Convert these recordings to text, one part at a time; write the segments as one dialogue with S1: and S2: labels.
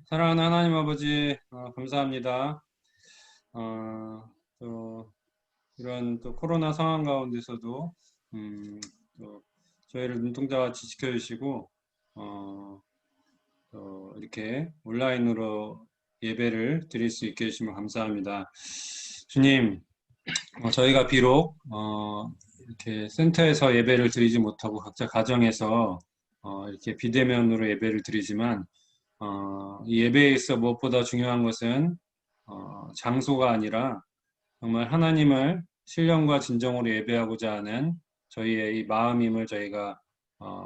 S1: 사랑하는 하나님 아버지, 감사합니다. 또 이런 또 코로나 상황 가운데서도 또 저희를 눈동자같이 지켜주시고 어, 또 이렇게 온라인으로 예배를 드릴 수 있게 해주시면 감사합니다. 주님, 저희가 비록 이렇게 센터에서 예배를 드리지 못하고 각자 가정에서 이렇게 비대면으로 예배를 드리지만 이 예배에 있어 무엇보다 중요한 것은 장소가 아니라 정말 하나님을 신령과 진정으로 예배하고자 하는 저희의 이 마음임을 저희가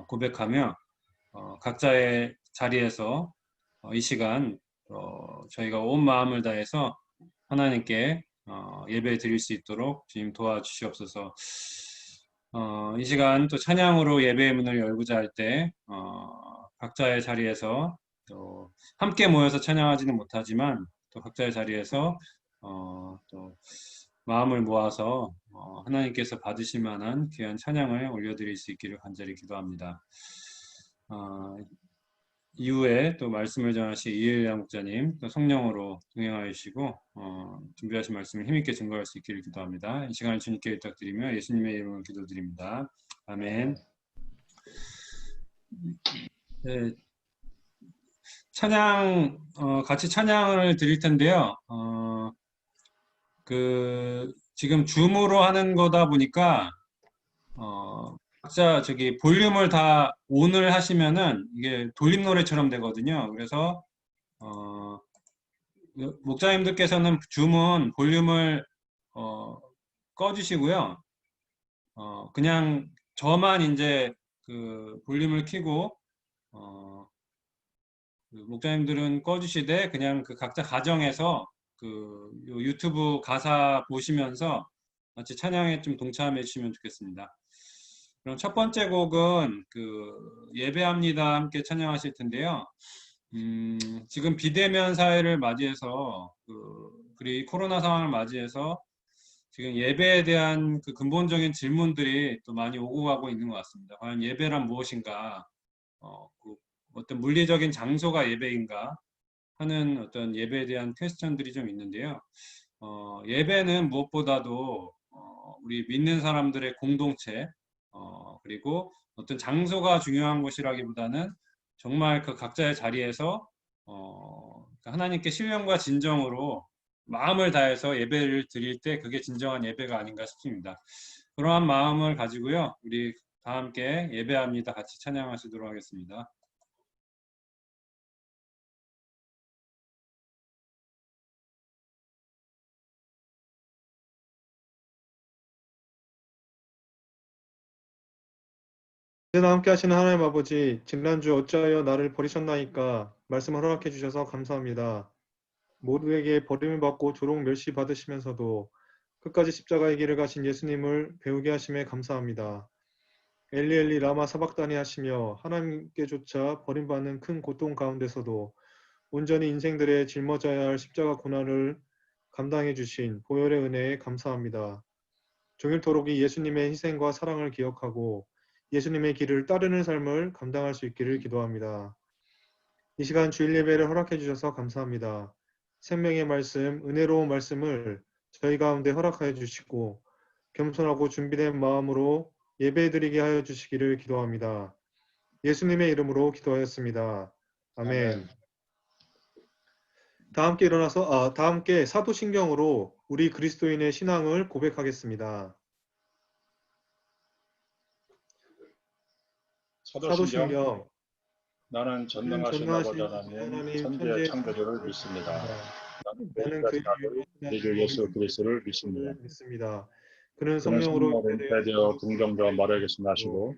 S1: 고백하며 각자의 자리에서 이 시간 저희가 온 마음을 다해서 하나님께 예배 드릴 수 있도록 주님 도와주시옵소서. 이 시간 또 찬양으로 예배의 문을 열고자 할 때 각자의 자리에서 또 함께 모여서 찬양하지는 못하지만 또 각자의 자리에서 또 마음을 모아서 하나님께서 받으실 만한 귀한 찬양을 올려드릴 수 있기를 간절히 기도합니다. 이후에 또 말씀을 전하실 이엘리야 목자님 또 성령으로 동행하여 주시고 준비하신 말씀을 힘있게 증거할 수 있기를 기도합니다. 이 시간을 주님께 부탁드리며 예수님의 이름으로 기도드립니다. 아멘. 네, 찬양 같이 찬양을 드릴 텐데요. 지금 줌으로 하는 거다 보니까 각자 저기 볼륨을 다 ON을 하시면은 이게 돌림 노래처럼 되거든요. 그래서 목사님들께서는 줌은 볼륨을 꺼주시고요. 그냥 저만 이제 그 볼륨을 켜고 그 목사님들은 꺼주시되 그냥 그 각자 가정에서 그 유튜브 가사 보시면서 같이 찬양에 좀 동참해 주시면 좋겠습니다. 그럼 첫 번째 곡은 그 예배합니다 함께 찬양하실 텐데요. 지금 비대면 사회를 맞이해서 그리 코로나 상황을 맞이해서 지금 예배에 대한 그 근본적인 질문들이 또 많이 오고 가고 있는 것 같습니다. 과연 예배란 무엇인가? 그 어떤 물리적인 장소가 예배인가? 하는 어떤 예배에 대한 퀘스천들이 좀 있는데요. 예배는 무엇보다도 우리 믿는 사람들의 공동체, 그리고 어떤 장소가 중요한 것이라기보다는 정말 그 각자의 자리에서 하나님께 신령과 진정으로 마음을 다해서 예배를 드릴 때 그게 진정한 예배가 아닌가 싶습니다. 그러한 마음을 가지고요, 우리 다 함께 예배합니다. 같이 찬양하시도록 하겠습니다.
S2: 언제나 함께 하시는 하나님 아버지, 지난주 어찌하여 나를 버리셨나이까 말씀을 허락해 주셔서 감사합니다. 모두에게 버림을 받고 조롱 멸시 받으시면서도 끝까지 십자가의 길을 가신 예수님을 배우게 하심에 감사합니다. 엘리 엘리 라마 사박다니 하시며 하나님께조차 버림받는 큰 고통 가운데서도 온전히 인생들의 짊어져야 할 십자가 고난을 감당해 주신 보혈의 은혜에 감사합니다. 종일토록 이 예수님의 희생과 사랑을 기억하고 예수님의 길을 따르는 삶을 감당할 수 있기를 기도합니다. 이 시간 주일 예배를 허락해 주셔서 감사합니다. 생명의 말씀, 은혜로운 말씀을 저희 가운데 허락하여 주시고 겸손하고 준비된 마음으로 예배드리게 하여 주시기를 기도합니다. 예수님의 이름으로 기도하였습니다. 아멘. 다 함께 사도신경으로 우리 그리스도인의 신앙을 고백하겠습니다. 사도신경.
S3: 나는 전능하신 아버지 하나님 천지의 창조주를 믿습니다. 나는 그이까지 아들 우리 주 예수 그리스도를 믿습니다.
S2: 그는
S3: 성령으로
S2: 성령으로
S3: 잉태되어 궁정자와 마리아에게서 나시고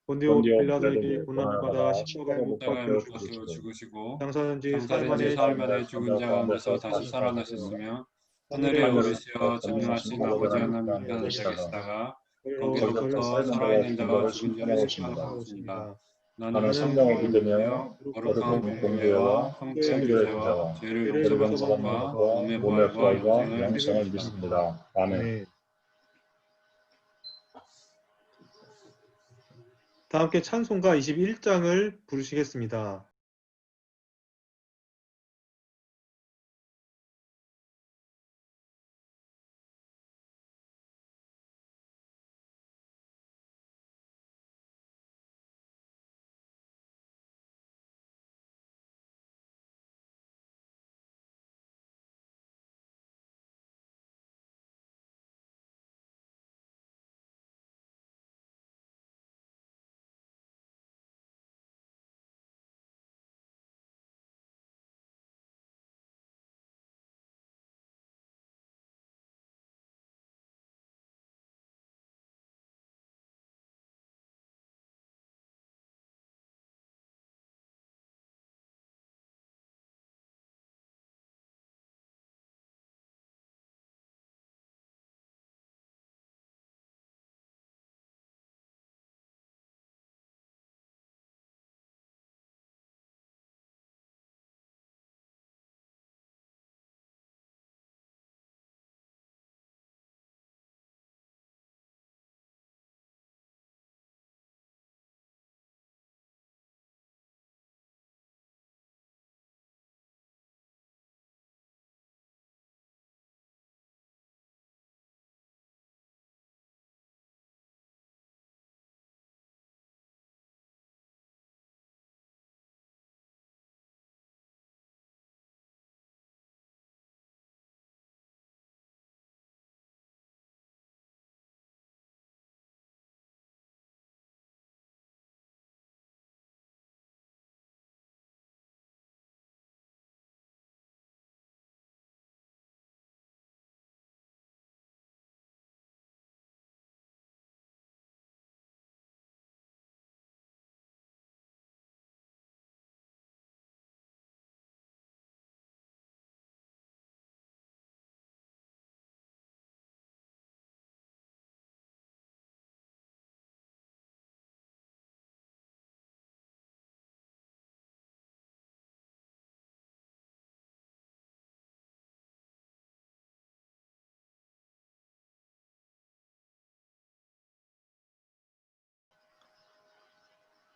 S2: 본디오
S3: 본디오
S2: 빌라도에게
S3: 빌라도에게
S2: 고난을
S3: 고난을
S2: 받아
S3: 받아
S2: 십자가에
S3: 십자가에
S2: 못
S3: 못
S1: 십자가에
S3: 박혀
S1: 못
S2: 박혀
S1: 박혀
S3: 죽으시고
S1: 죽으시고
S2: 장사된지 사흘
S1: 장사된지
S2: 만에
S1: 사흘
S3: 가운데
S1: 만에
S2: 죽으시고
S1: 죽은
S3: 잠자
S1: 자 가운데서
S3: 가운데서
S1: 다시
S3: 다시 살아나시고
S1: 살아나셨으며 하늘에
S2: 하늘에
S1: 오르시어
S3: 전능하신
S1: 전능하신
S3: 아버지
S1: 아버지
S3: 하나님
S1: 하나님
S3: 우편에
S1: 우편에 앉아
S3: 계시다가
S1: 계시다가
S2: 거기로부터
S1: 거기로부터
S3: 살아있는 자와
S1: 살아있는
S3: 죽은
S1: 자와
S3: 자를
S1: 죽은 자를
S3: 심판하러
S1: 심판하러
S3: 오십니다.
S1: 오십니다.
S3: 나는
S1: 나는
S3: 성경을
S1: 성령을
S3: 믿으며
S1: 믿으며
S3: 거룩한
S1: 거룩한 공회와
S3: 공교회와
S1: 성도의
S3: 성도의
S1: 교제와
S3: 교제와
S1: 죄를
S3: 죄를
S1: 용서받는
S3: 용서받는
S1: 것과
S3: 것과
S1: 몸의
S3: 몸의
S1: 부활과
S3: 부활과
S1: 영생을
S3: 영생을
S1: 믿습니다.
S3: 믿습니다. 아멘.
S2: 다 함께 찬송가 21장을 부르시겠습니다.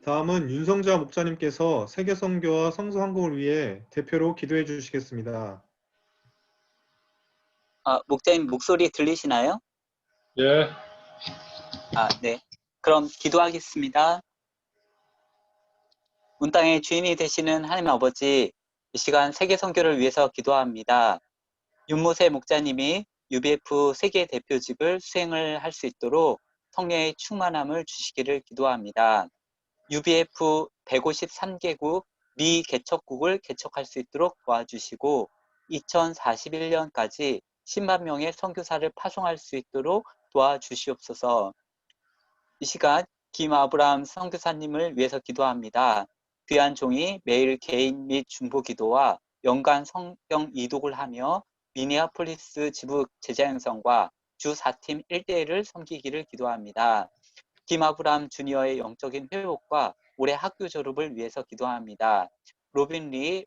S2: 다음은 윤성자 목사님께서 세계 선교와 성서 한국을 위해 대표로 기도해 주시겠습니다.
S4: 목사님 목소리 들리시나요?
S3: 예,
S4: 네. 그럼 기도하겠습니다. 온 땅의 주인이 되시는 하나님 아버지, 이 시간 세계 선교를 위해서 기도합니다. 윤모세 목자님이 UBF 세계 대표직을 수행을 할 수 있도록 성령의 충만함을 주시기를 기도합니다. UBF 153개국 미 개척국을 개척할 수 있도록 도와주시고 2041년까지 10만 명의 선교사를 파송할 수 있도록 도와주시옵소서. 이 시간 김아브람 선교사님을 위해서 기도합니다. 귀한 종이 매일 개인 및 중보 기도와 연간 성경 이독을 하며 미니아폴리스 지부 제자 형성과 주 4팀 1대1을 섬기기를 기도합니다. 김아브람 주니어의 영적인 회복과 올해 학교 졸업을 위해서 기도합니다. 로빈 리,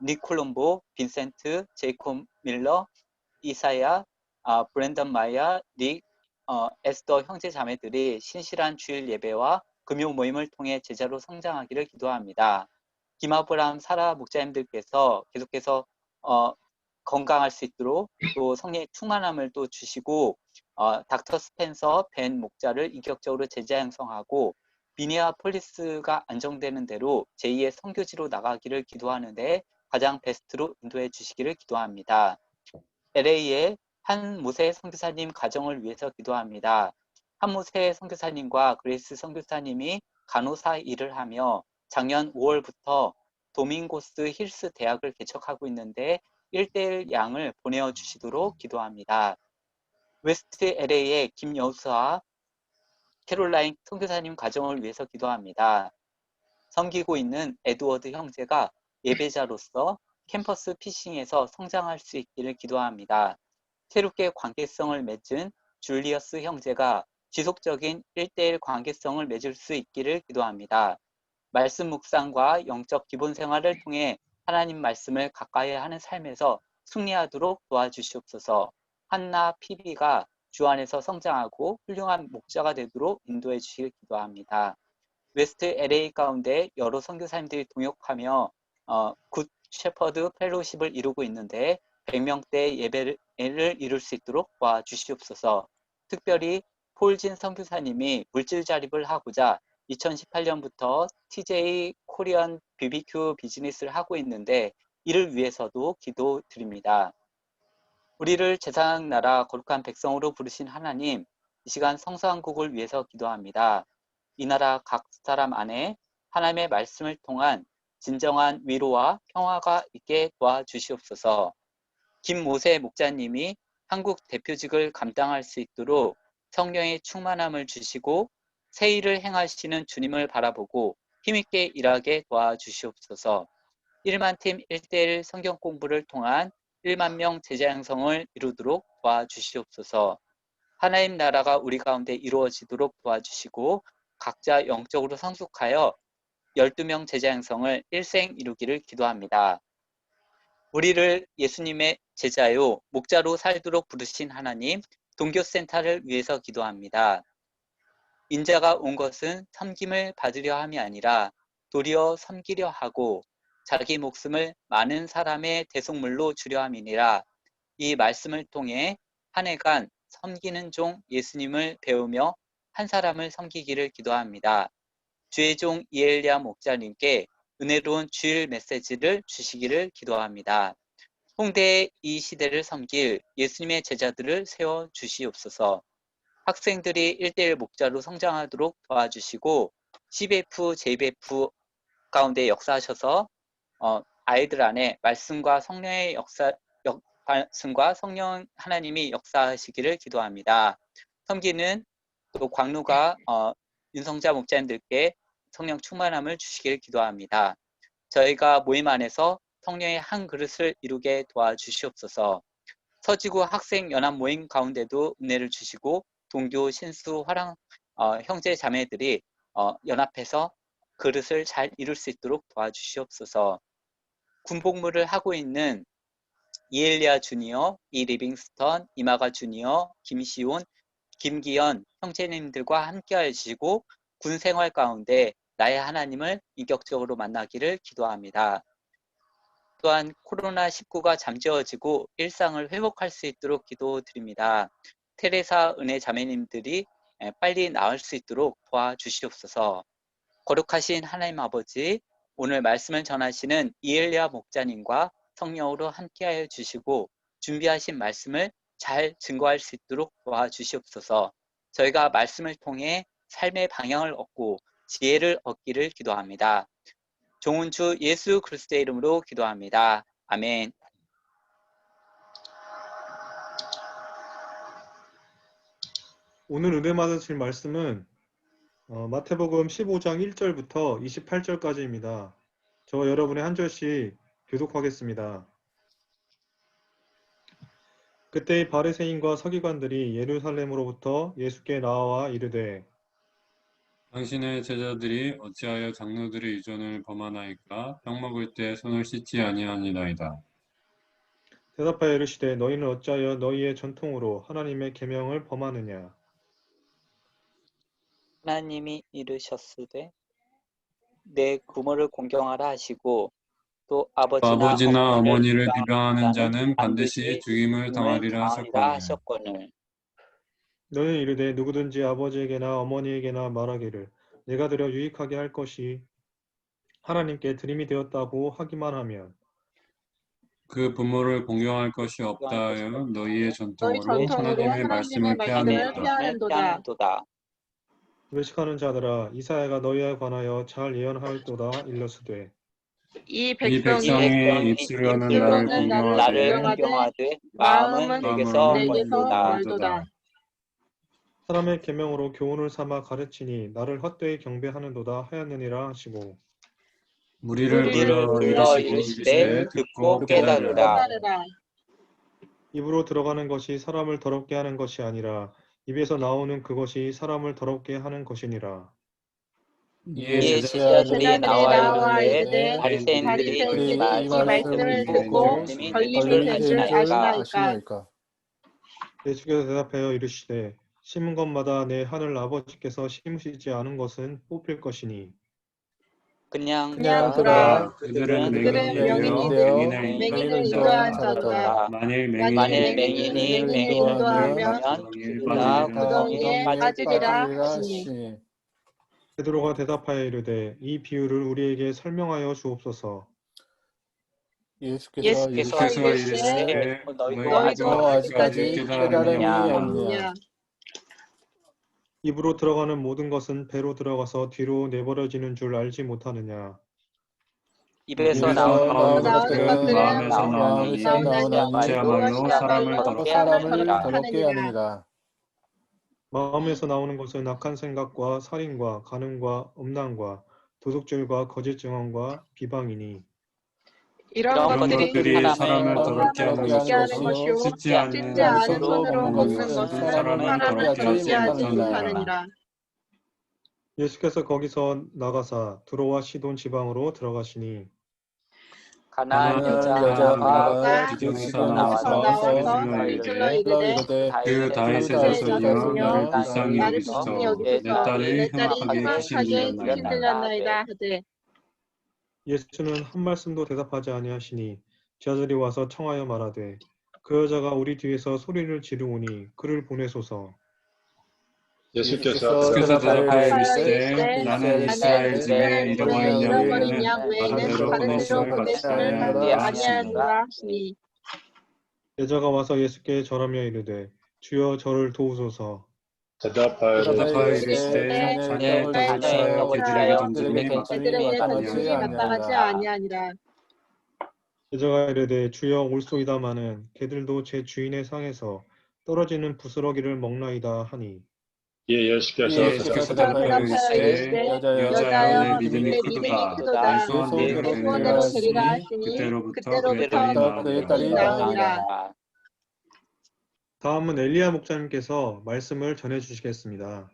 S4: 니콜롬보, 빈센트, 제이콥 밀러, 이사야, 브랜던 마야, 닉, 에스더 형제 자매들이 신실한 주일 예배와 금요 모임을 통해 제자로 성장하기를 기도합니다. 김아브람 사라 목자님들께서 계속해서 건강할 수 있도록 또 성령의 충만함을 또 주시고 닥터 스펜서 벤 목자를 인격적으로 제자 형성하고 미니아폴리스가 안정되는 대로 제2의 선교지로 나가기를 기도하는데 가장 베스트로 인도해 주시기를 기도합니다. LA의 한모세 선교사님 가정을 위해서 기도합니다. 한모세 선교사님과 그레이스 선교사님이 간호사 일을 하며 작년 5월부터 도밍고스 힐스 대학을 개척하고 있는데 1대1 양을 보내어 주시도록 기도합니다. 웨스트 LA의 김여수와 캐롤라인 선교사님 가정을 위해서 기도합니다. 섬기고 있는 에드워드 형제가 예배자로서 캠퍼스 피싱에서 성장할 수 있기를 기도합니다. 새롭게 관계성을 맺은 줄리어스 형제가 지속적인 1대1 관계성을 맺을 수 있기를 기도합니다. 말씀 묵상과 영적 기본 생활을 통해 하나님 말씀을 가까이 하는 삶에서 승리하도록 도와주시옵소서. 한나 피비가 주 안에서 성장하고 훌륭한 목자가 되도록 인도해 주시길 기도합니다. 웨스트 LA 가운데 여러 선교사님들이 동역하며 굿 셰퍼드 펠로우십을 이루고 있는데 100명대 예배를 이룰 수 있도록 도와주시옵소서. 특별히 폴진 선교사님이 물질 자립을 하고자 2018년부터 TJ 코리안 BBQ 비즈니스를 하고 있는데 이를 위해서도 기도드립니다. 우리를 제사장 나라 거룩한 백성으로 부르신 하나님, 이 시간 성서한국을 위해서 기도합니다. 이 나라 각 사람 안에 하나님의 말씀을 통한 진정한 위로와 평화가 있게 도와주시옵소서. 김모세 목자님이 한국 대표직을 감당할 수 있도록 성령의 충만함을 주시고 새 일을 행하시는 주님을 바라보고 힘있게 일하게 도와주시옵소서. 1만 팀 1대1 성경 공부를 통한 1만 명 제자 양성을 이루도록 도와주시옵소서. 하나님 나라가 우리 가운데 이루어지도록 도와주시고 각자 영적으로 성숙하여 12명 제자 양성을 일생 이루기를 기도합니다. 우리를 예수님의 제자요 목자로 살도록 부르신 하나님, 동교센터를 위해서 기도합니다. 인자가 온 것은 섬김을 받으려 함이 아니라 도리어 섬기려 하고 자기 목숨을 많은 사람의 대속물로 주려 함이니라. 이 말씀을 통해 한 해간 섬기는 종 예수님을 배우며 한 사람을 섬기기를 기도합니다. 주의 종 이엘리야 목자님께 은혜로운 주일 메시지를 주시기를 기도합니다. 홍대의 이 시대를 섬길 예수님의 제자들을 세워 주시옵소서. 학생들이 1대1 목자로 성장하도록 도와주시고 CBF, JBF 가운데 역사하셔서 아이들 안에 말씀과 성령의 말씀과 성령 하나님이 역사하시기를 기도합니다. 섬기는 또 광루가 윤성자 목자님들께 성령 충만함을 주시기를 기도합니다. 저희가 모임 안에서 성령의 한 그릇을 이루게 도와주시옵소서. 서지구 학생 연합 모임 가운데도 은혜를 주시고 동교 신수 화랑 형제 자매들이 연합해서 그릇을 잘 이룰 수 있도록 도와주시옵소서. 군복무를 하고 있는 이엘리아 주니어, 이리빙스턴, 이마가 주니어, 김시온, 김기현 형제님들과 함께 하시고 군 생활 가운데 나의 하나님을 인격적으로 만나기를 기도합니다. 또한 코로나19가 잠재워지고 일상을 회복할 수 있도록 기도드립니다. 테레사 은혜 자매님들이 빨리 나을 수 있도록 도와주시옵소서. 거룩하신 하나님 아버지, 오늘 말씀을 전하시는 이엘리아 목자님과 성령으로 함께하여 주시고 준비하신 말씀을 잘 증거할 수 있도록 도와주시옵소서. 저희가 말씀을 통해 삶의 방향을 얻고 지혜를 얻기를 기도합니다. 좋은 주 예수 그리스도의 이름으로 기도합니다. 아멘.
S2: 오늘 은혜 받으실 말씀은 마태복음 15장 1절부터 28절까지입니다. 저 여러분의 한 절씩 교독하겠습니다. 그때 바리새인과 서기관들이 예루살렘으로부터 예수께 나와 이르되
S1: 당신의 제자들이 어찌하여 장로들의 유전을 범하나이까? 떡 먹을 때 손을 씻지 아니하니이다.
S2: 대답하여 이르시되 너희는 어찌하여 너희의 전통으로 하나님의 계명을 범하느냐?
S4: 하나님이 이르셨으되 내 부모를 공경하라 하시고 또 아버지나
S1: 어머니를
S4: 비방하는
S1: 비방하는 자는 반드시
S4: 반드시
S1: 죽임을 당하리라 하셨거늘.
S4: 하셨거늘.
S2: 너희는 이르되 누구든지 아버지에게나 어머니에게나 말하기를 내가 드려 유익하게 할 것이 하나님께 드림이 되었다고 하기만 하면
S1: 그 부모를 공경할 것이 없다 하여 너희의 전통으로
S5: 전통으로
S1: 하나님의 말씀을
S5: 말씀을
S1: 피하는도다.
S5: 피하는도다.
S2: 외식하는 자들아 이사야가 너희에 관하여 잘 예언하였도다 일러스되
S5: 이
S1: 이
S5: 백성이
S1: 백성이 입술로는 나를
S5: 나를
S1: 공경하되
S4: 공경하되
S5: 마음은
S4: 마음은 내게서
S5: 내게서
S4: 멀도다.
S5: 멀도다.
S2: 사람의 계명으로 교훈을 삼아 가르치니 나를 헛되이 경배하는도다 하였느니라 하시고
S1: 무리를 불러
S4: 불러
S1: 이르시되
S4: 이르시되
S1: 듣고
S4: 듣고
S1: 깨달으라.
S4: 깨달으라.
S2: 입으로 들어가는 것이 사람을 더럽게 하는 것이 아니라 입에서 나오는 그것이 사람을 더럽게 하는 것이니라.
S1: 이에
S4: 이에
S1: 제자들이
S4: 제자들이 나와
S5: 이르되
S4: 바리새인들이 이
S5: 말씀을
S4: 듣고
S5: 듣고
S4: 걸림이 된 줄
S5: 아시나이까?
S2: 예수께서 대답하여 이르시되 심은 것마다 내 하늘 아버지께서 심으시지 않은 것은 뽑힐 것이니
S4: 그냥
S5: 그냥
S4: 두라.
S1: 그들은
S5: 그들은
S1: 맹인이
S5: 명인이
S1: 되어
S5: 되어
S1: 맹인을
S5: 맹인을
S1: 인도하는
S5: 인도한 자도다.
S1: 만일
S4: 만일
S1: 맹인이
S5: 맹인이 인도하면
S4: 그가
S5: 구덩이에 빠지리라 하시니
S6: 하시니
S2: 베드로가 대답하여 이르되 이 비유를 우리에게 설명하여 주옵소서.
S6: 예수께서
S4: 예수께서 이르시되
S5: 너희도
S6: 아직까지 깨달음이
S4: 없느냐.
S6: 없느냐.
S2: 입으로 들어가는 모든 것은 배로 들어가서 뒤로 내버려지는 줄 알지 못하느냐.
S4: 입에서
S6: 나오는
S4: 나오는
S6: 것들은
S4: 것들은
S1: 마음에서
S4: 마음에서
S6: 나오나니
S1: 그야말로 사람을
S4: 더럽게
S6: 사람을
S4: 하느니라.
S6: 더럽게 하느니라.
S2: 마음에서 나오는 것은 악한 생각과 살인과 간음과 음란과 도둑질과 거짓 증언과 비방이니
S5: 이런 것들이
S1: 사람을 더럽게 하는 것이요 씻지 않는 손으로 먹는 것은 사람을 더럽게 하지 못하느니라.
S2: 예수께서 거기서 나가사 두로와 시돈 지방으로 들어가시니
S4: 가나안
S1: 가나안
S4: 여자가
S1: 여자가
S4: 기둥에서
S1: 나와서
S4: 나와서
S1: 소리 질러
S4: 이르되
S6: 이르되
S1: 그 다윗의 자손이여 나를 불쌍히 여기소서. 내 딸이 흉악하게 귀신들렸나이다.
S5: 하되
S2: 예수는 한 말씀도 대답하지 아니하시니 제자들이 와서 청하여 말하되 그 여자가 우리 뒤에서 소리를 지르오니 그를 보내소서.
S3: 예수께서
S1: 대답하여
S6: 이르시되
S1: 이르시되 나는 이스라엘 집에 잃어버린 양 외에는 다른 데로 보내심을 받지 아니하노라.
S5: 하시니
S2: 제자가 와서 예수께 절하며 이르되 주여 저를 도우소서.
S3: 대답하여
S1: 대답하여
S3: 이르시되
S1: 이르시되 자네의 떡을 취하여 개들에게 던지니
S5: 던짐이 마땅하지 아니하니라.
S2: 제자가 이르되 주여 올소이다마는 개들도 제 주인의 상에서 떨어지는 부스러기를 먹나이다 하니
S3: 예, 예수께서
S1: 대답하여 이르시되 여자여 내 믿음이 크도다. 내 소원대로 되리라 하시니 그때로부터 그의 딸이 나으니라.
S2: 다음은 엘리야 목사님께서 말씀을 전해 주시겠습니다.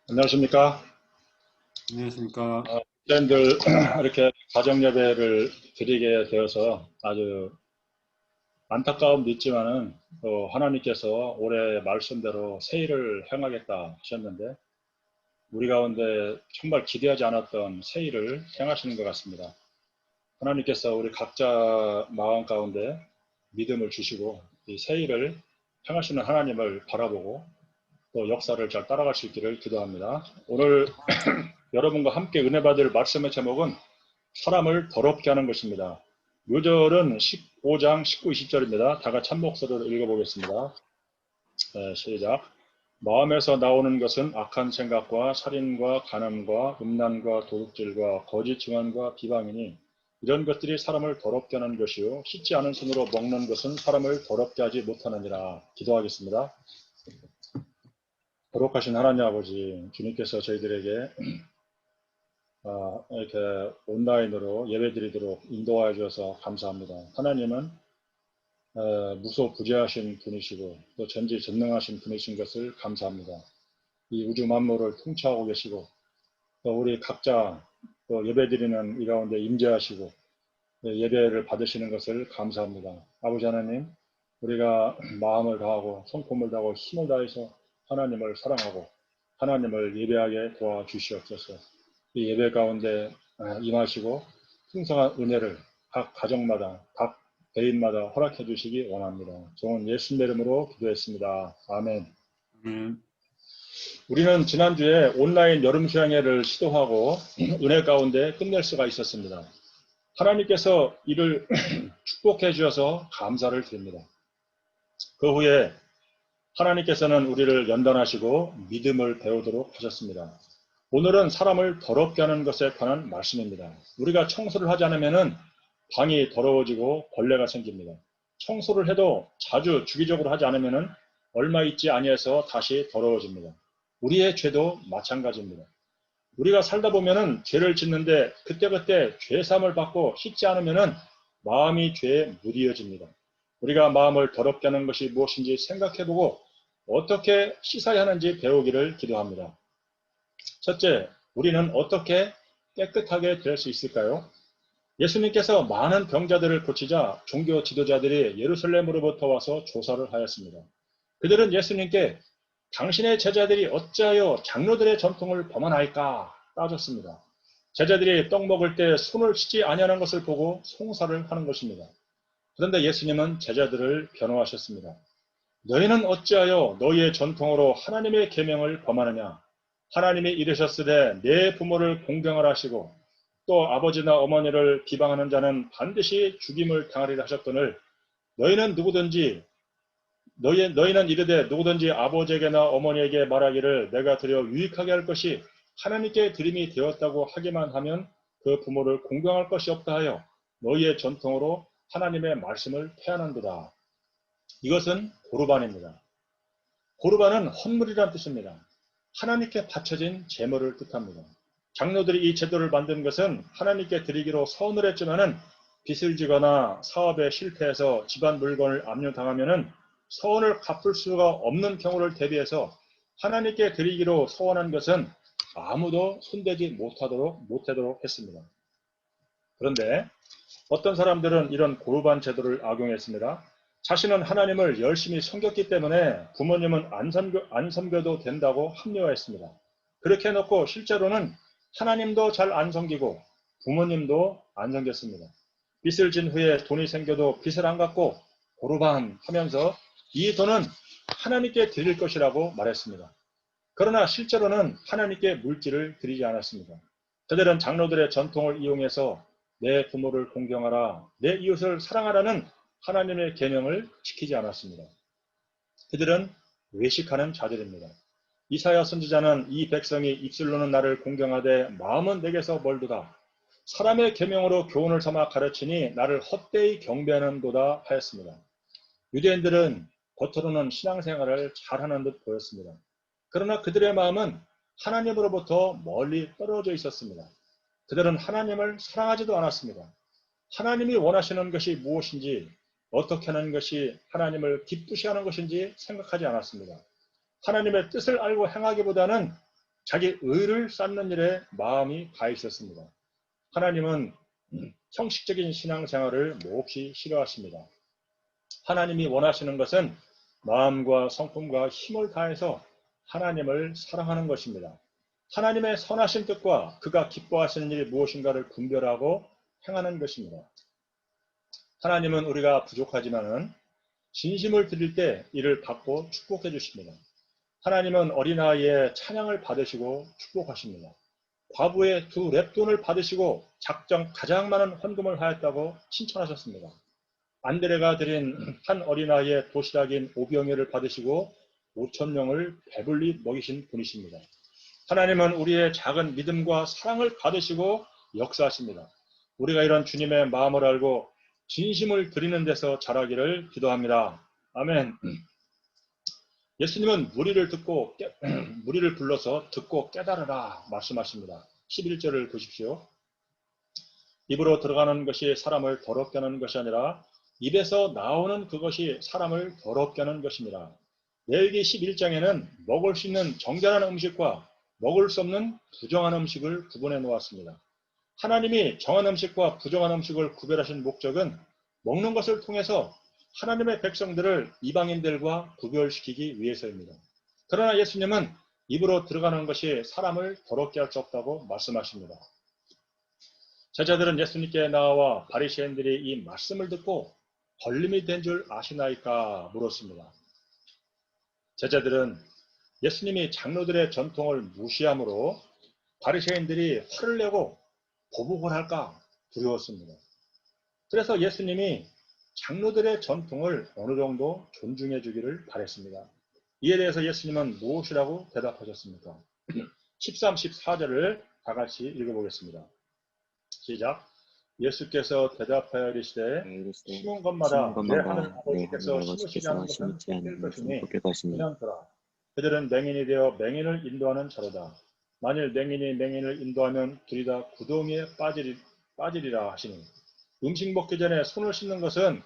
S3: 안녕하십니까?
S1: 안녕하십니까.
S3: 팬들 이렇게 가정 예배를 드리게 되어서 아주 안타까움도 있지만은 하나님께서 올해 말씀대로 새 일을 행하겠다 하셨는데 우리 가운데 정말 기대하지 않았던 새 일을 행하시는 것 같습니다. 하나님께서 우리 각자 마음 가운데 믿음을 주시고 이 새 일을 행하시는 하나님을 바라보고 또 역사를 잘 따라갈 수 있기를 기도합니다. 오늘 여러분과 함께 은혜 받을 말씀의 제목은 사람을 더럽게 하는 것입니다. 요절은 15장 19, 20절입니다. 다 같이 한 목소리로 읽어보겠습니다. 시작. 마음에서 나오는 것은 악한 생각과 살인과 간음과 음란과 도둑질과 거짓 증언과 비방이니 이런 것들이 사람을 더럽게 하는 것이요 씻지 않은 손으로 먹는 것은 사람을 더럽게 하지 못하느니라. 기도하겠습니다. 거룩하신 하나님 아버지, 주님께서 저희들에게 이렇게 온라인으로 예배드리도록 인도하여 주셔서 감사합니다. 하나님은 무소부재하신 분이시고 또 전지전능하신 분이신 것을 감사합니다. 이 우주 만물을 통치하고 계시고 또 우리 각자 또 예배드리는 이 가운데 임재하시고 예배를 받으시는 것을 감사합니다. 아버지 하나님, 우리가 마음을 다하고 성품을 다하고 힘을 다해서 하나님을 사랑하고 하나님을 예배하게 도와주시옵소서. 이 예배 가운데 임하시고 풍성한 은혜를 각 가정마다 각 개인마다 허락해 주시기 원합니다. 좋은 예수님의 이름으로 기도했습니다. 아멘. 우리는 지난주에 온라인 여름 수양회를 시도하고 은혜 가운데 끝낼 수가 있었습니다. 하나님께서 이를 축복해 주셔서 감사를 드립니다. 그 후에 하나님께서는 우리를 연단하시고 믿음을 배우도록 하셨습니다. 오늘은 사람을 더럽게 하는 것에 관한 말씀입니다. 우리가 청소를 하지 않으면 방이 더러워지고 벌레가 생깁니다. 청소를 해도 자주 주기적으로 하지 않으면 얼마 있지 아니해서 다시 더러워집니다. 우리의 죄도 마찬가지입니다. 우리가 살다 보면은 죄를 짓는데 그때그때 죄사함을 받고 씻지 않으면은 마음이 죄에 무디어집니다. 우리가 마음을 더럽게 하는 것이 무엇인지 생각해보고 어떻게 씻어야 하는지 배우기를 기도합니다. 첫째, 우리는 어떻게 깨끗하게 될 수 있을까요? 예수님께서 많은 병자들을 고치자 종교 지도자들이 예루살렘으로부터 와서 조사를 하였습니다. 그들은 예수님께 당신의 제자들이 어찌하여 장로들의 전통을 범하나이까 따졌습니다. 제자들이 떡 먹을 때 손을 씻지 아니하는 것을 보고 송사를 하는 것입니다. 그런데 예수님은 제자들을 변호하셨습니다. 너희는 어찌하여 너희의 전통으로 하나님의 계명을 범하느냐? 하나님이 이르셨으되 내 부모를 공경하라 하시고 또 아버지나 어머니를 비방하는 자는 반드시 죽임을 당하리라 하셨거늘 너희는 이르되 누구든지 아버지에게나 어머니에게 말하기를 내가 드려 유익하게 할 것이 하나님께 드림이 되었다고 하기만 하면 그 부모를 공경할 것이 없다 하여 너희의 전통으로 하나님의 말씀을 폐하는도다. 이것은 고르반입니다. 고르반은 헌물이란 뜻입니다. 하나님께 바쳐진 제물을 뜻합니다. 장로들이 이 제도를 만든 것은 하나님께 드리기로 서운을 했지만은 빚을 지거나 사업에 실패해서 집안 물건을 압류당하면은 서원을 갚을 수가 없는 경우를 대비해서 하나님께 드리기로 서원한 것은 아무도 손대지 못하도록 했습니다. 그런데 어떤 사람들은 이런 고르반 제도를 악용했습니다. 자신은 하나님을 열심히 섬겼기 때문에 부모님은 안 섬겨도 된다고 합리화했습니다. 그렇게 해놓고 실제로는 하나님도 잘 안 섬기고 부모님도 안 섬겼습니다. 빚을 진 후에 돈이 생겨도 빚을 안 갚고 고르반 하면서 이 돈은 하나님께 드릴 것이라고 말했습니다. 그러나 실제로는 하나님께 물질을 드리지 않았습니다. 그들은 장로들의 전통을 이용해서 내 부모를 공경하라, 내 이웃을 사랑하라는 하나님의 계명을 지키지 않았습니다. 그들은 외식하는 자들입니다. 이사야 선지자는 이 백성이 입술로는 나를 공경하되 마음은 내게서 멀도다. 사람의 계명으로 교훈을 삼아 가르치니 나를 헛되이 경배하는도다 하였습니다. 유대인들은 겉으로는 신앙생활을 잘하는 듯 보였습니다. 그러나 그들의 마음은 하나님으로부터 멀리 떨어져 있었습니다. 그들은 하나님을 사랑하지도 않았습니다. 하나님이 원하시는 것이 무엇인지, 어떻게 하는 것이 하나님을 기쁘시 하는 것인지 생각하지 않았습니다. 하나님의 뜻을 알고 행하기보다는 자기 의를 쌓는 일에 마음이 가 있었습니다. 하나님은 형식적인 신앙생활을 몹시 싫어하십니다. 하나님이 원하시는 것은 마음과 성품과 힘을 다해서 하나님을 사랑하는 것입니다. 하나님의 선하신 뜻과 그가 기뻐하시는 일이 무엇인가를 분별하고 행하는 것입니다. 하나님은 우리가 부족하지만은 진심을 드릴 때 이를 받고 축복해 주십니다. 하나님은 어린아이의 찬양을 받으시고 축복하십니다. 과부의 2 렙돈을 받으시고 가장 많은 헌금을 하였다고 칭찬하셨습니다. 안드레가 드린 한 어린아이의 도시락인 오병이어를 받으시고 5,000명을 배불리 먹이신 분이십니다. 하나님은 우리의 작은 믿음과 사랑을 받으시고 역사하십니다. 우리가 이런 주님의 마음을 알고 진심을 드리는 데서 자라기를 기도합니다. 아멘. 예수님은 무리를 불러서 듣고 깨달으라 말씀하십니다. 11절을 보십시오. 입으로 들어가는 것이 사람을 더럽게 하는 것이 아니라 입에서 나오는 그것이 사람을 더럽게 하는 것입니다. 레위기 11장에는 먹을 수 있는 정결한 음식과 먹을 수 없는 부정한 음식을 구분해 놓았습니다. 하나님이 정한 음식과 부정한 음식을 구별하신 목적은 먹는 것을 통해서 하나님의 백성들을 이방인들과 구별시키기 위해서입니다. 그러나 예수님은 입으로 들어가는 것이 사람을 더럽게 할 수 없다고 말씀하십니다. 제자들은 예수님께 나와 바리새인들이 이 말씀을 듣고 걸림이 된 줄 아시나이까 물었습니다. 제자들은 예수님이 장로들의 전통을 무시함으로 바리새인들이 화를 내고 보복을 할까 두려웠습니다. 그래서 예수님이 장로들의 전통을 어느 정도 존중해 주기를 바랬습니다. 이에 대해서 예수님은 무엇이라고 대답하셨습니까? 13, 14절을 다 같이 읽어보겠습니다. 시작. 예수께서 대답하여 이르시되 심은 것마다 내 하늘 아버지께서 심으시지 않은 것은 될 것이니 그냥 들어. 그들은 맹인이 되어 맹인을 인도하는 자로다. 만일 맹인이 맹인을 인도하면 둘이 다 구덩이에 빠지리라 하시니 음식 먹기 전에 손을 씻는 것은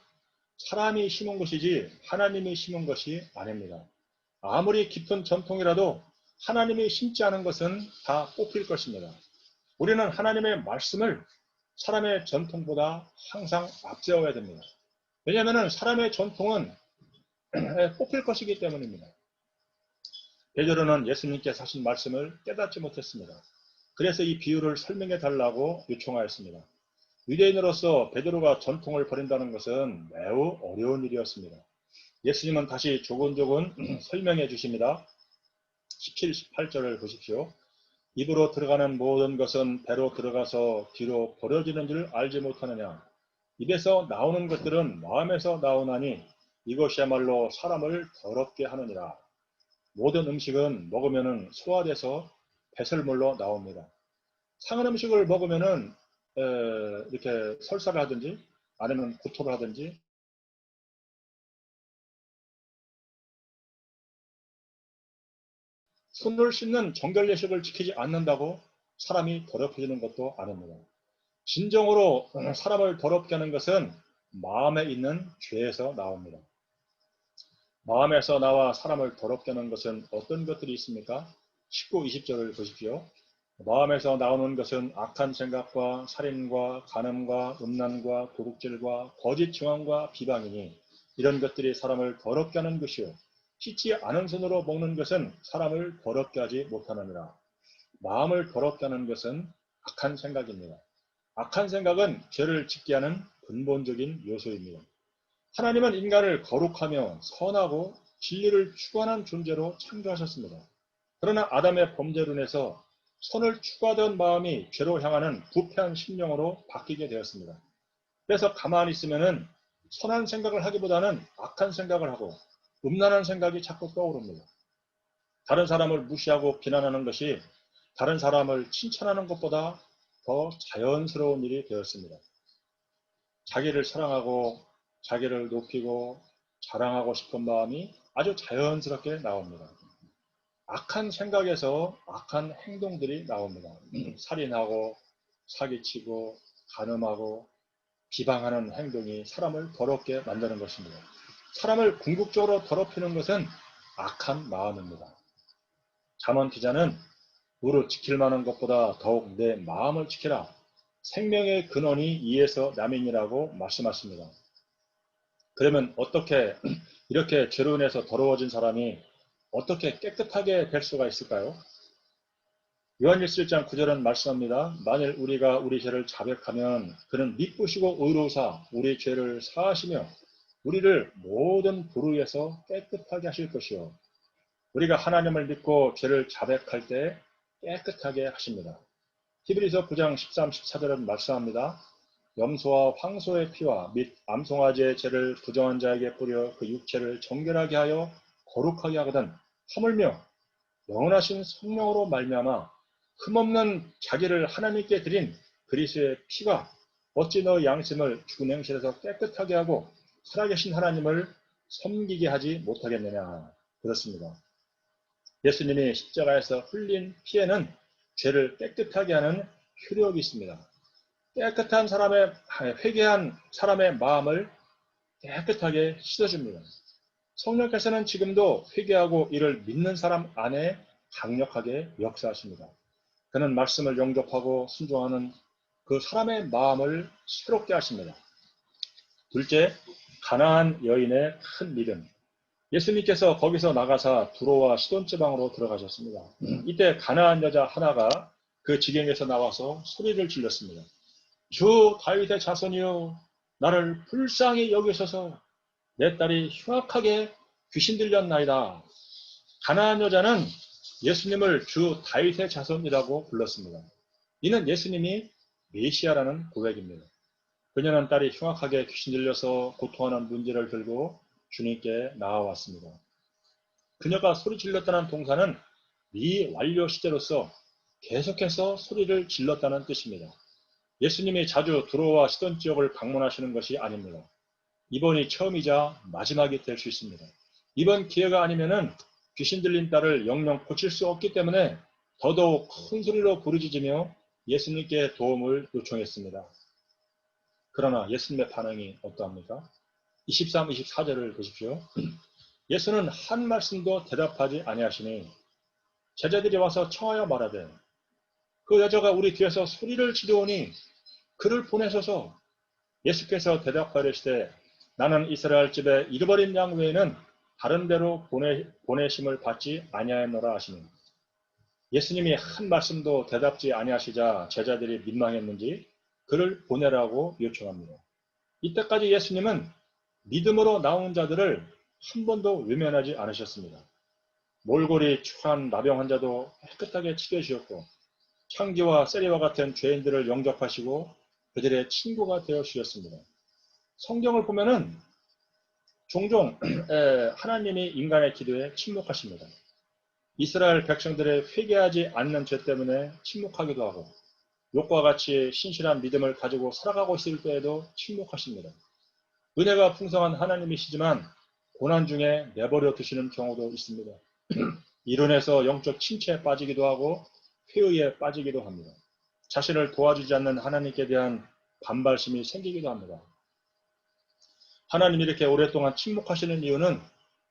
S3: 사람이 심은 것이지 하나님이 심은 것이 아닙니다. 아무리 깊은 전통이라도 하나님이 심지 않은 것은 다 뽑힐 것입니다. 우리는 하나님의 말씀을 사람의 전통보다 항상 앞세워야 됩니다. 왜냐하면 사람의 전통은 뽑힐 것이기 때문입니다. 베드로는 예수님께서 하신 말씀을 깨닫지 못했습니다. 그래서 이 비유를 설명해 달라고 요청하였습니다. 유대인으로서 베드로가 전통을 버린다는 것은 매우 어려운 일이었습니다. 예수님은 다시 조곤조곤 설명해 주십니다. 17, 18절을 보십시오. 입으로 들어가는 모든 것은 배로 들어가서 뒤로 버려지는 줄 알지 못하느냐. 입에서 나오는 것들은 마음에서 나오나니 이것이야말로 사람을 더럽게 하느니라. 모든 음식은 먹으면 소화돼서 배설물로 나옵니다. 상한 음식을 먹으면 이렇게 설사를 하든지 아니면 구토를 하든지 손을 씻는 정결 예식을 지키지 않는다고 사람이 더럽혀지는 것도 아닙니다. 진정으로 사람을 더럽게 하는 것은 마음에 있는 죄에서 나옵니다. 마음에서 나와 사람을 더럽게 하는 것은 어떤 것들이 있습니까? 19, 20절을 보십시오. 마음에서 나오는 것은 악한 생각과 살인과 간음과 음란과 도둑질과 거짓 증언과 비방이니 이런 것들이 사람을 더럽게 하는 것이요. 씻지 않은 손으로 먹는 것은 사람을 더럽게 하지 못하느니라. 마음을 더럽게 하는 것은 악한 생각입니다. 악한 생각은 죄를 짓게 하는 근본적인 요소입니다. 하나님은 인간을 거룩하며 선하고 진리를 추구하는 존재로 창조하셨습니다. 그러나 아담의 범죄로 인해서 선을 추구하던 마음이 죄로 향하는 부패한 심령으로 바뀌게 되었습니다. 그래서 가만히 있으면은 선한 생각을 하기보다는 악한 생각을 하고 음란한 생각이 자꾸 떠오릅니다. 다른 사람을 무시하고 비난하는 것이 다른 사람을 칭찬하는 것보다 더 자연스러운 일이 되었습니다. 자기를 사랑하고 자기를 높이고 자랑하고 싶은 마음이 아주 자연스럽게 나옵니다. 악한 생각에서 악한 행동들이 나옵니다. 살인하고 사기치고 간음하고 비방하는 행동이 사람을 더럽게 만드는 것입니다. 사람을 궁극적으로 더럽히는 것은 악한 마음입니다. 잠언 기자는 무릇 지킬 만한 것보다 더욱 내 마음을 지키라. 생명의 근원이 이에서 남이니라고 말씀하십니다. 그러면 어떻게 이렇게 죄로 인해서 더러워진 사람이 어떻게 깨끗하게 될 수가 있을까요? 요한일서 1장 9절은 말씀합니다. 만일 우리가 우리 죄를 자백하면 그는 미쁘시고 의로우사 우리 죄를 사하시며 우리를 모든 불의에서 깨끗하게 하실 것이요. 우리가 하나님을 믿고 죄를 자백할 때 깨끗하게 하십니다. 히브리서 9장 13, 14절은 말씀합니다. 염소와 황소의 피와 및 암송아지의 죄를 부정한 자에게 뿌려 그 육체를 정결하게 하여 거룩하게 하거든 하물며 영원하신 성령으로 말미암아 흠없는 자기를 하나님께 드린 그리스도의 피가 어찌 너 양심을 죽은 행실에서 깨끗하게 하고 살아계신 하나님을 섬기게 하지 못하겠느냐. 그렇습니다. 예수님이 십자가에서 흘린 피에는 죄를 깨끗하게 하는 효력이 있습니다. 깨끗한 사람의, 회개한 사람의 마음을 깨끗하게 씻어줍니다. 성령께서는 지금도 회개하고 이를 믿는 사람 안에 강력하게 역사하십니다. 그는 말씀을 영접하고 순종하는 그 사람의 마음을 새롭게 하십니다. 둘째, 가나안 여인의 큰 믿음. 예수님께서 거기서 나가사 두로와 시돈 지방으로 들어가셨습니다. 이때 가나안 여자 하나가 그 지경에서 나와서 소리를 질렀습니다. 주 다윗의 자손이여, 나를 불쌍히 여기소서. 내 딸이 흉악하게 귀신 들렸나이다. 가나안 여자는 예수님을 주 다윗의 자손이라고 불렀습니다. 이는 예수님이 메시아라는 고백입니다. 그녀는 딸이 흉악하게 귀신 들려서 고통하는 문제를 들고 주님께 나아왔습니다. 그녀가 소리 질렀다는 동사는 미완료 시제로서 계속해서 소리를 질렀다는 뜻입니다. 예수님이 자주 두로와 시돈 지역을 방문하시는 것이 아닙니다. 이번이 처음이자 마지막이 될 수 있습니다. 이번 기회가 아니면은 귀신 들린 딸을 영영 고칠 수 없기 때문에 더더욱 큰 소리로 부르짖으며 예수님께 도움을 요청했습니다. 그러나 예수님의 반응이 어떠합니까? 23, 24절을 보십시오. 예수는 한 말씀도 대답하지 아니하시니 제자들이 와서 청하여 말하되 그 여자가 우리 뒤에서 소리를 지르오니 그를 보내소서. 예수께서 대답하시되 나는 이스라엘 집에 잃어버린 양 외에는 다른 데로 보내심을 받지 아니하였노라 하시니 예수님이 한 말씀도 대답지 아니하시자 제자들이 민망했는지 그를 보내라고 요청합니다. 이때까지 예수님은 믿음으로 나오는 자들을 한 번도 외면하지 않으셨습니다. 몰골이 추한 나병 환자도 깨끗하게 치료해주셨고 창기와 세리와 같은 죄인들을 영접하시고 그들의 친구가 되어 주셨습니다. 성경을 보면은 종종 하나님이 인간의 기도에 침묵하십니다. 이스라엘 백성들의 회개하지 않는 죄 때문에 침묵하기도 하고 욥과 같이 신실한 믿음을 가지고 살아가고 있을 때에도 침묵하십니다. 은혜가 풍성한 하나님이시지만 고난 중에 내버려 두시는 경우도 있습니다. 이로 인해서 영적 침체에 빠지기도 하고 회의에 빠지기도 합니다. 자신을 도와주지 않는 하나님께 대한 반발심이 생기기도 합니다. 하나님이 이렇게 오랫동안 침묵하시는 이유는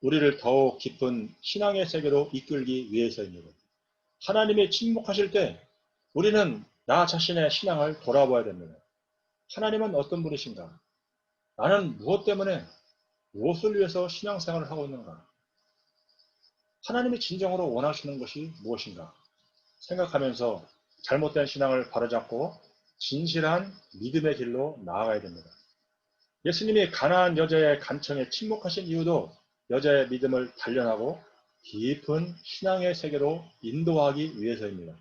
S3: 우리를 더욱 깊은 신앙의 세계로 이끌기 위해서입니다. 하나님이 침묵하실 때 우리는 나 자신의 신앙을 돌아봐야 됩니다. 하나님은 어떤 분이신가? 나는 무엇 때문에 무엇을 위해서 신앙생활을 하고 있는가? 하나님이 진정으로 원하시는 것이 무엇인가? 생각하면서 잘못된 신앙을 바로잡고 진실한 믿음의 길로 나아가야 됩니다. 예수님이 가나안 여자의 간청에 침묵하신 이유도 여자의 믿음을 단련하고 깊은 신앙의 세계로 인도하기 위해서입니다.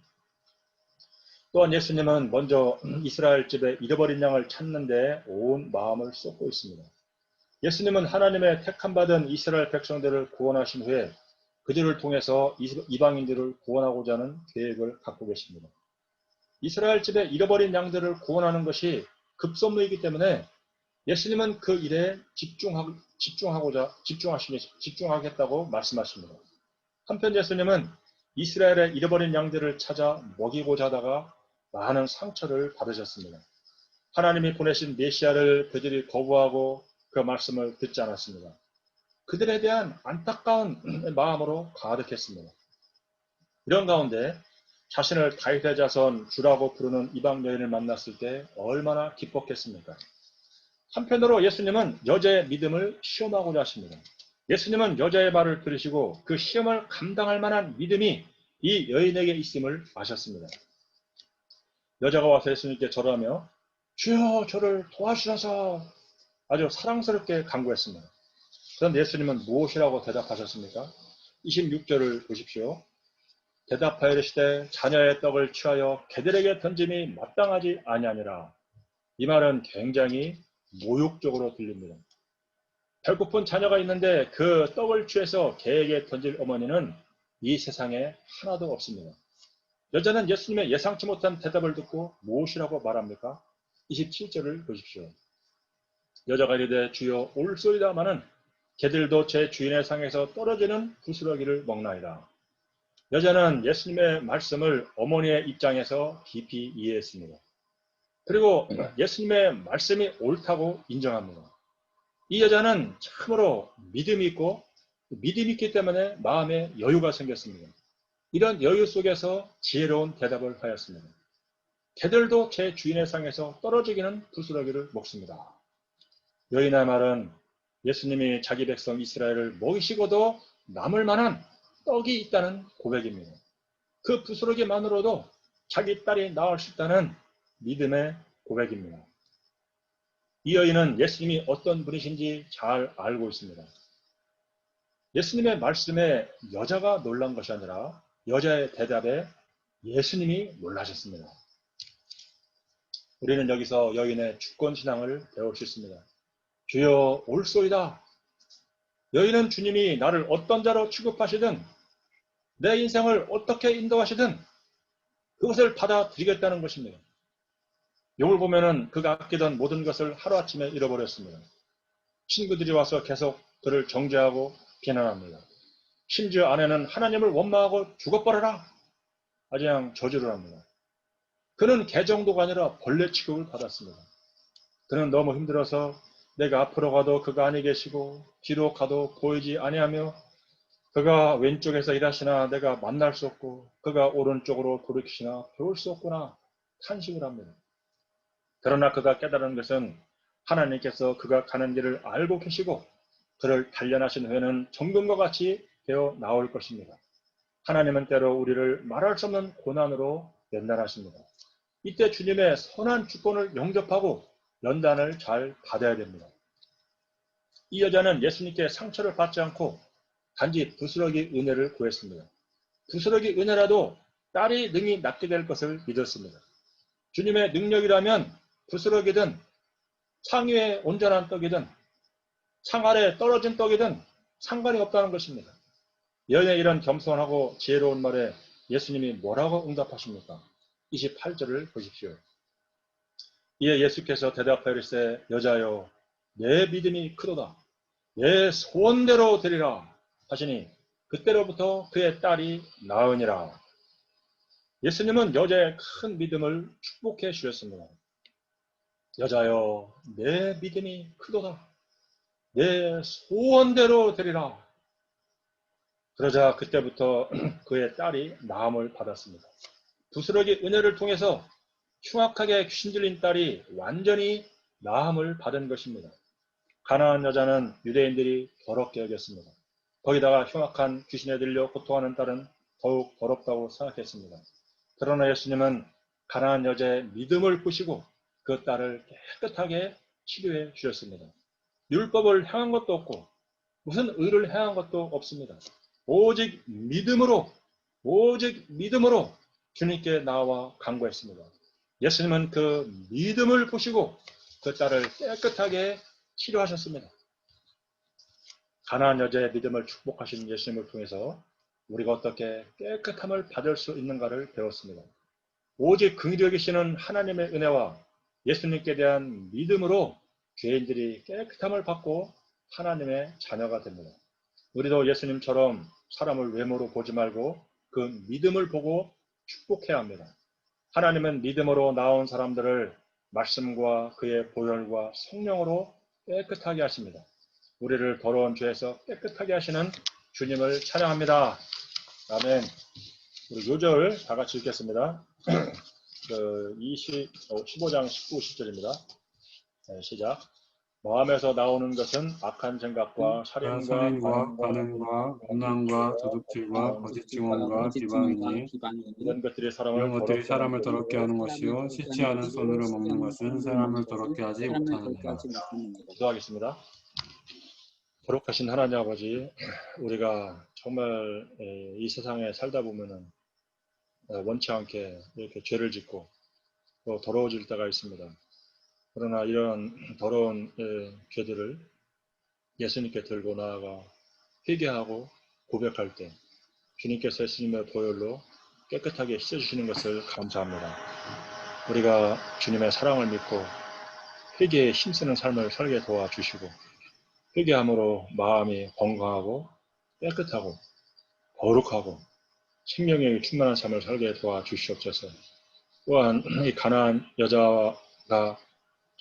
S3: 또한 예수님은 먼저 이스라엘 집에 잃어버린 양을 찾는 데 온 마음을 쏟고 있습니다. 예수님은 하나님의 택함받은 이스라엘 백성들을 구원하신 후에 그들을 통해서 이방인들을 구원하고자 하는 계획을 갖고 계십니다. 이스라엘 집에 잃어버린 양들을 구원하는 것이 급선무이기 때문에 예수님은 그 일에 집중하겠다고 말씀하십니다. 한편 예수님은 이스라엘의 잃어버린 양들을 찾아 먹이고자 하다가 많은 상처를 받으셨습니다. 하나님이 보내신 메시아를 그들이 거부하고 그 말씀을 듣지 않았습니다. 그들에 대한 안타까운 마음으로 가득했습니다. 이런 가운데 자신을 다윗의 자손 주라고 부르는 이방 여인을 만났을 때 얼마나 기뻤겠습니까? 한편으로 예수님은 여자의 믿음을 시험하고자 하십니다. 예수님은 여자의 말을 들으시고 그 시험을 감당할 만한 믿음이 이 여인에게 있음을 아셨습니다. 여자가 와서 예수님께 절하며 주여 저를 도와주셔서 아주 사랑스럽게 간구했습니다. 그런데 예수님은 무엇이라고 대답하셨습니까? 26절을 보십시오. 대답하여 이르시되 자녀의 떡을 취하여 개들에게 던짐이 마땅하지 아니하니라. 이 말은 굉장히 모욕적으로 들립니다. 배고픈 자녀가 있는데 그 떡을 취해서 개에게 던질 어머니는 이 세상에 하나도 없습니다. 여자는 예수님의 예상치 못한 대답을 듣고 무엇이라고 말합니까? 27절을 보십시오. 여자가 이르되 주여 올소이다마는 개들도 제 주인의 상에서 떨어지는 부스러기를 먹나이다. 여자는 예수님의 말씀을 어머니의 입장에서 깊이 이해했습니다. 그리고 예수님의 말씀이 옳다고 인정합니다. 이 여자는 참으로 믿음이 있고 믿음이 있기 때문에 마음에 여유가 생겼습니다. 이런 여유 속에서 지혜로운 대답을 하였습니다. 개들도 제 주인의 상에서 떨어지기는 부스러기를 먹습니다. 여인의 말은 예수님이 자기 백성 이스라엘을 먹이시고도 남을 만한 떡이 있다는 고백입니다. 그 부스러기만으로도 자기 딸이 나을 수 있다는 믿음의 고백입니다. 이 여인은 예수님이 어떤 분이신지 잘 알고 있습니다. 예수님의 말씀에 여자가 놀란 것이 아니라 여자의 대답에 예수님이 놀라셨습니다. 우리는 여기서 여인의 주권신앙을 배울 수 있습니다. 주여 올소이다. 여인은 주님이 나를 어떤 자로 취급하시든 내 인생을 어떻게 인도하시든 그것을 받아들이겠다는 것입니다. 욥을 보면은 그가 아끼던 모든 것을 하루아침에 잃어버렸습니다. 친구들이 와서 계속 그를 정죄하고 비난합니다. 심지어 아내는 하나님을 원망하고 죽어버려라 아주 그냥 저주를 합니다. 그는 개 정도가 아니라 벌레 취급을 받았습니다. 그는 너무 힘들어서 내가 앞으로 가도 그가 아니 계시고 뒤로 가도 보이지 아니하며 그가 왼쪽에서 일하시나 내가 만날 수 없고 그가 오른쪽으로 돌이키시나 배울 수 없구나 탄식을 합니다. 그러나 그가 깨달은 것은 하나님께서 그가 가는 길을 알고 계시고 그를 단련하신 후에는 정금과 같이 되어 나올 것입니다. 하나님은 때로 우리를 말할 수 없는 고난으로 연단하십니다. 이때 주님의 선한 주권을 영접하고 연단을 잘 받아야 됩니다. 이 여자는 예수님께 상처를 받지 않고 단지 부스러기 은혜를 구했습니다. 부스러기 은혜라도 딸이 능히 낫게 될 것을 믿었습니다. 주님의 능력이라면 부스러기든 상 위에 온전한 떡이든 상 아래 떨어진 떡이든 상관이 없다는 것입니다. 여인의 이런 겸손하고 지혜로운 말에 예수님이 뭐라고 응답하십니까? 28절을 보십시오. 이에 예수께서 대답하여 이르시되 여자여 내 믿음이 크도다. 내 소원대로 되리라 하시니 그때로부터 그의 딸이 나으니라. 예수님은 여자의 큰 믿음을 축복해 주셨습니다. 여자여 내 믿음이 크도다. 내 소원대로 되리라. 그러자 그때부터 그의 딸이 나음을 받았습니다. 부스러기 은혜를 통해서 흉악하게 귀신 들린 딸이 완전히 나음을 받은 것입니다. 가나안 여자는 유대인들이 더럽게 여겼습니다. 거기다가 흉악한 귀신에 들려 고통하는 딸은 더욱 더럽다고 생각했습니다. 그러나 예수님은 가나안 여자의 믿음을 보시고 그 딸을 깨끗하게 치료해 주셨습니다. 율법을 행한 것도 없고 무슨 의를 행한 것도 없습니다. 오직 믿음으로 주님께 나와 간구했습니다. 예수님은 그 믿음을 보시고 그 딸을 깨끗하게 치료하셨습니다. 가나안 여자의 믿음을 축복하신 예수님을 통해서 우리가 어떻게 깨끗함을 받을 수 있는가를 배웠습니다. 오직 긍휼이시는 하나님의 은혜와 예수님께 대한 믿음으로 죄인들이 깨끗함을 받고 하나님의 자녀가 됩니다. 우리도 예수님처럼 사람을 외모로 보지 말고 그 믿음을 보고 축복해야 합니다. 하나님은 믿음으로 나온 사람들을 말씀과 그의 보혈과 성령으로 깨끗하게 하십니다. 우리를 더러운 죄에서 깨끗하게 하시는 주님을 찬양합니다. 아멘. 우리 요절 다 같이 읽겠습니다. 15장 19, 10절입니다. 네, 시작. 마음에서 나오는 것은 악한 생각과 살인과
S1: 살인과
S3: 간음과
S1: 간음과 음란과 도둑질과 거짓 증언과 비방이니
S3: 이런 것들이
S1: 이런
S3: 사람을
S1: 것들이
S3: 더럽게
S1: 사람을
S3: 하는
S1: 더럽게 하는 것이요 씻지 않은 손으로 먹는 것은 사람을 더럽게 하지 못하느니라.
S3: 기도하겠습니다. 거룩하신 하나님 아버지, 우리가 정말 이 세상에 살다 보면은 원치 않게 이렇게 죄를 짓고 또 더러워질 때가 있습니다. 그러나 이런 더러운 죄들을 예수님께 들고 나아가 회개하고 고백할 때 주님께서 예수님의 보혈로 깨끗하게 씻어주시는 것을 감사합니다. 우리가 주님의 사랑을 믿고 회개에 힘쓰는 삶을 살게 도와주시고 회개함으로 마음이 건강하고 깨끗하고 거룩하고 생명력이 충만한 삶을 살게 도와주시옵소서. 또한 이 가난한 여자가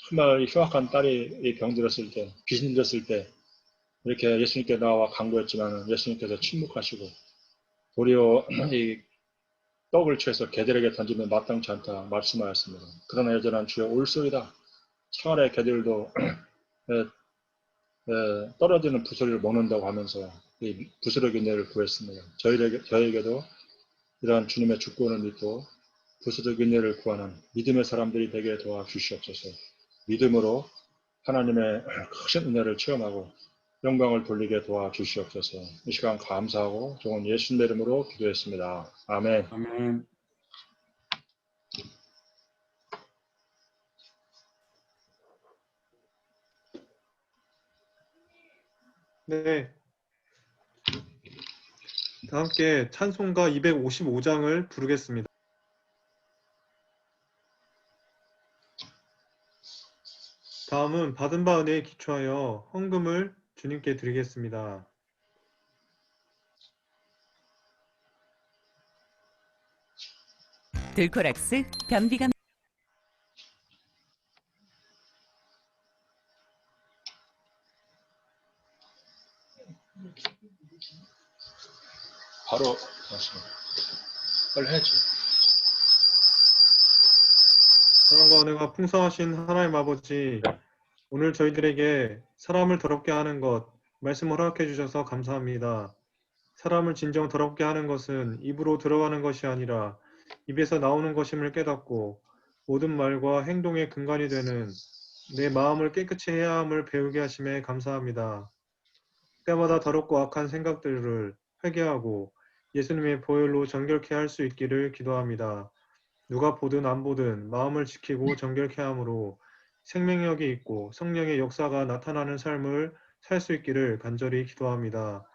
S3: 정말 흉악한 딸이 병들었을 때, 귀신 들었을 때 이렇게 예수님께 나와 간구했지만 예수님께서 침묵하시고 도리어 이 떡을 취해서 개들에게 던지면 마땅치 않다 말씀하였습니다. 그러나 여전한 주여 올소이다. 차라리 개들도 떨어지는 부스러기를 먹는다고 하면서 이 부스러기 뇌를 구했습니다. 저에게도 이러한 주님의 주권을 믿고 부스러기 뇌를 구하는 믿음의 사람들이 되게 도와주시옵소서. 믿음으로 하나님의 크신 은혜를 체험하고 영광을 돌리게 도와주시옵소서. 이 시간 감사하고 좋은 예수님의 이름으로 기도했습니다. 아멘.
S1: 아멘.
S2: 네. 다 함께 찬송가 255장을 부르겠습니다. 다음은 받은 바 은혜에 기초하여 헌금을 주님께 드리겠습니다.
S7: 들코락스 변비감
S3: 바로 빨리 해야지.
S2: 사랑과 은혜가 풍성하신 하나님 아버지, 오늘 저희들에게 사람을 더럽게 하는 것, 말씀 허락해 주셔서 감사합니다. 사람을 진정 더럽게 하는 것은 입으로 들어가는 것이 아니라 입에서 나오는 것임을 깨닫고 모든 말과 행동의 근간이 되는 내 마음을 깨끗이 해야 함을 배우게 하심에 감사합니다. 때마다 더럽고 악한 생각들을 회개하고 예수님의 보혈로 정결케 할 수 있기를 기도합니다. 누가 보든 안 보든 마음을 지키고 정결케 함으로 생명력이 있고 성령의 역사가 나타나는 삶을 살 수 있기를 간절히 기도합니다.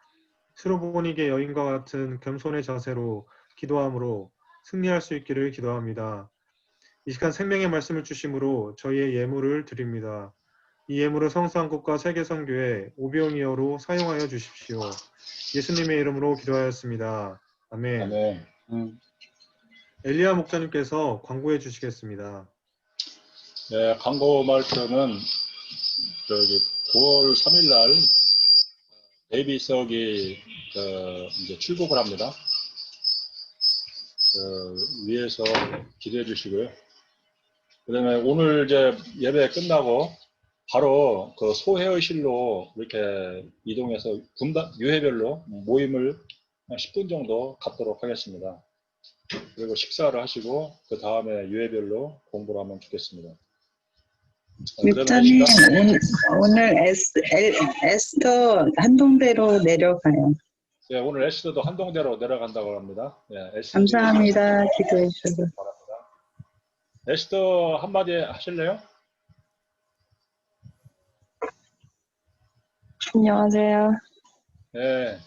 S2: 스로보니게 여인과 같은 겸손의 자세로 기도함으로 승리할 수 있기를 기도합니다. 이 시간 생명의 말씀을 주심으로 저희의 예물을 드립니다. 이 예물을 성수한국과 세계선교회 오병이어로 사용하여 주십시오. 예수님의 이름으로 기도하였습니다. 아멘.
S3: 아멘.
S2: 엘리야 목사님께서 광고해 주시겠습니다.
S3: 네, 광고 말씀은 저기 9월 3일 날 데이비석이 이제 출국을 합니다. 위에서 기도해 주시고요. 그다음에 오늘 이제 예배 끝나고 바로 그 소회의실로 이렇게 이동해서 유해별로 모임을 한 10분 정도 갖도록 하겠습니다. 그리고 식사를 하시고 그 다음에 유해별로 공부를 하면 좋겠습니다.
S8: 목사님 오늘 에스더 한동대로 내려가요.
S3: 네, 오늘 에스더도 한동대로 내려간다고 합니다. 네,
S8: 감사합니다. 기도해 주셔서.
S3: 바랍니다. 에스더 한마디 하실래요?
S9: 안녕하세요.
S3: 네.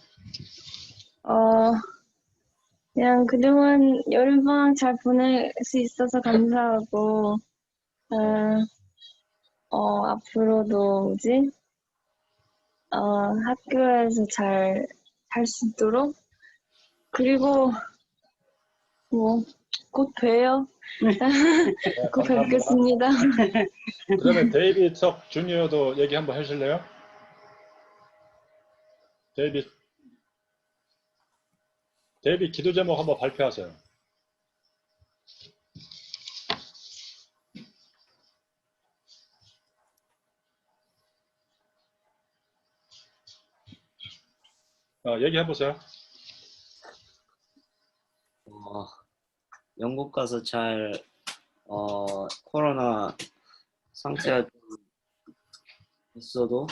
S9: 그냥 그동안 여름방학 잘 보낼 수 있어서 감사하고, 앞으로도 학교에서 잘 할 수 있도록, 그리고 곧 봬요.
S3: 네,
S9: 곧 뵙겠습니다.
S3: 그러면 데이비석 주니어도 얘기 한번 하실래요? 데이비 기도 제목 한번 발표하세요. 얘기해 보세요.
S10: 영국 가서 잘 코로나 상태가 좀 있어도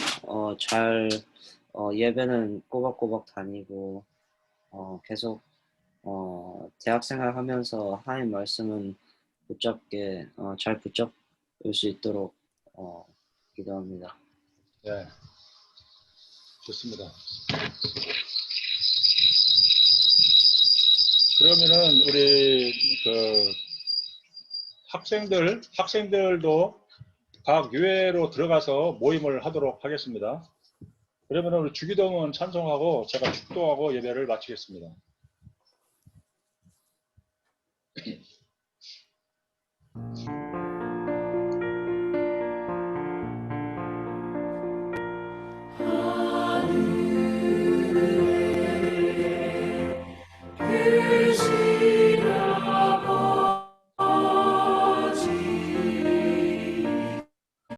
S10: 잘 예배는 꼬박꼬박 다니고 계속 대학생활 하면서 하나님 말씀은 붙잡게 잘 붙잡을 수 있도록 기도합니다.
S3: 네, 좋습니다. 그러면은 우리 그 학생들도 각 교회로 들어가서 모임을 하도록 하겠습니다. 그러면 우리 주기도문 찬송하고 제가 축도하고 예배를 마치겠습니다.